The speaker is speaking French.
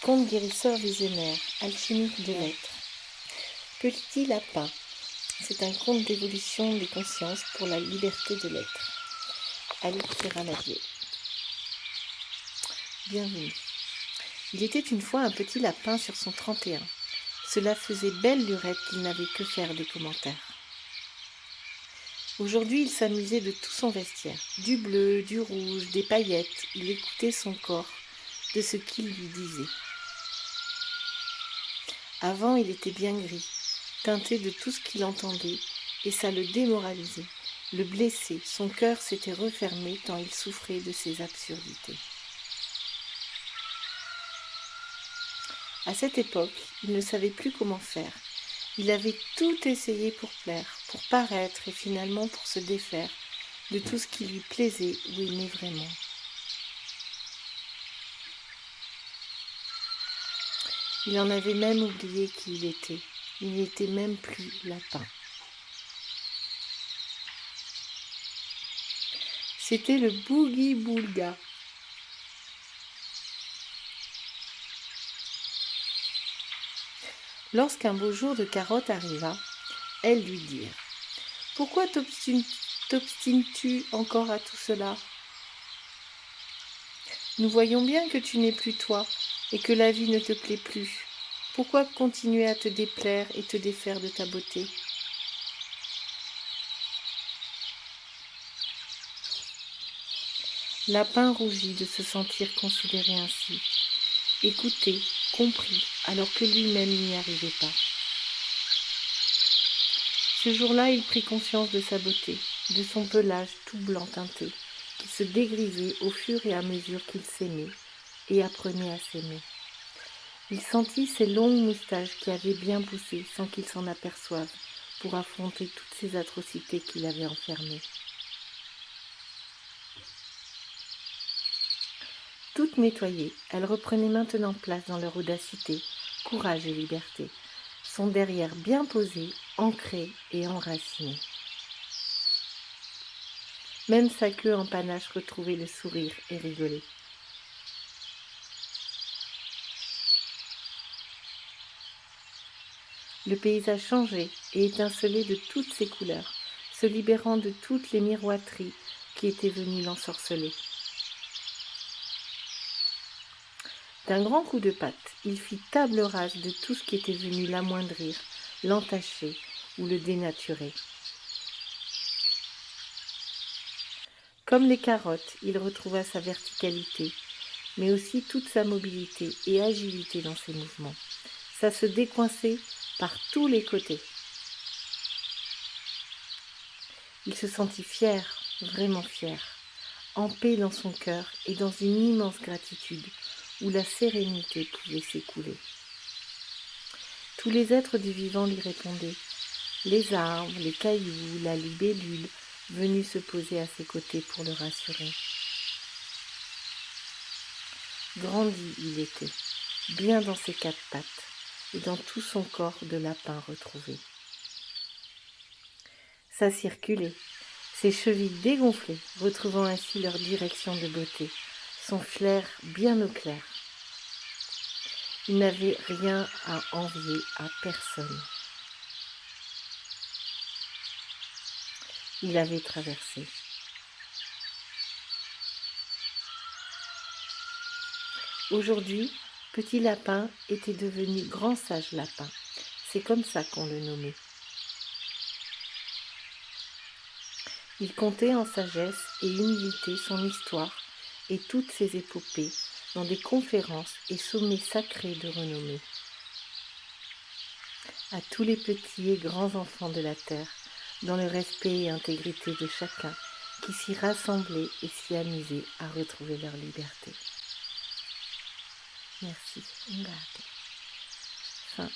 Conte guérisseur visionnaire, alchimique de l'être. Petit lapin, c'est un conte d'évolution des consciences pour la liberté de l'être. Alix Ramadier. Bienvenue. Il était une fois un petit lapin sur son 31. Cela faisait belle lurette qu'il n'avait que faire des commentaires. Aujourd'hui, il s'amusait de tout son vestiaire. Du bleu, du rouge, des paillettes. Il écoutait son corps, de ce qu'il lui disait. Avant, il était bien gris, teinté de tout ce qu'il entendait, et ça le démoralisait, le blessait. Son cœur s'était refermé tant il souffrait de ses absurdités. À cette époque, il ne savait plus comment faire. Il avait tout essayé pour plaire, pour paraître et finalement pour se défaire de tout ce qui lui plaisait ou aimait vraiment. Il en avait même oublié qui il était. Il n'était même plus lapin. C'était le boogie-boulga. Lorsqu'un beau jour de carotte arriva, elles lui dirent : « Pourquoi t'obstines-tu encore à tout cela ? Nous voyons bien que tu n'es plus toi et que la vie ne te plaît plus. Pourquoi continuer à te déplaire et te défaire de ta beauté ? » Lapin rougit de se sentir considéré ainsi, écouté, compris, alors que lui-même n'y arrivait pas. Ce jour-là, il prit conscience de sa beauté, de son pelage tout blanc teinté, qui se dégrisait au fur et à mesure qu'il s'aimait et apprenait à s'aimer. Il sentit ses longues moustaches qui avaient bien poussé sans qu'il s'en aperçoive pour affronter toutes ces atrocités qui l'avaient enfermé. Toutes nettoyées, elles reprenaient maintenant place dans leur audacité, courage et liberté, son derrière bien posé, ancré et enraciné. Même sa queue en panache retrouvait le sourire et rigolait. Le paysage changeait et étincelait de toutes ses couleurs, se libérant de toutes les miroiteries qui étaient venues l'ensorceler. D'un grand coup de patte, il fit table rase de tout ce qui était venu l'amoindrir, l'entacher ou le dénaturer. Comme les carottes, il retrouva sa verticalité, mais aussi toute sa mobilité et agilité dans ses mouvements. Ça se décoinçait par tous les côtés. Il se sentit fier, vraiment fier, en paix dans son cœur et dans une immense gratitude où la sérénité pouvait s'écouler. Tous les êtres du vivant lui répondaient, les arbres, les cailloux, la libellule, venus se poser à ses côtés pour le rassurer. Grandi il était, bien dans ses quatre pattes et dans tout son corps de lapin retrouvé. Ça circulait, ses chevilles dégonflées, retrouvant ainsi leur direction de beauté, son flair bien au clair. Il n'avait rien à envier à personne. Il avait traversé. Aujourd'hui, Petit Lapin était devenu Grand Sage Lapin. C'est comme ça qu'on le nommait. Il contait en sagesse et humilité son histoire et toutes ses épopées dans des conférences et sommets sacrés de renommée. À tous les petits et grands enfants de la terre, dans le respect et intégrité de chacun, qui s'y rassemblaient et s'y amusaient à retrouver leur liberté. Merci. Fin.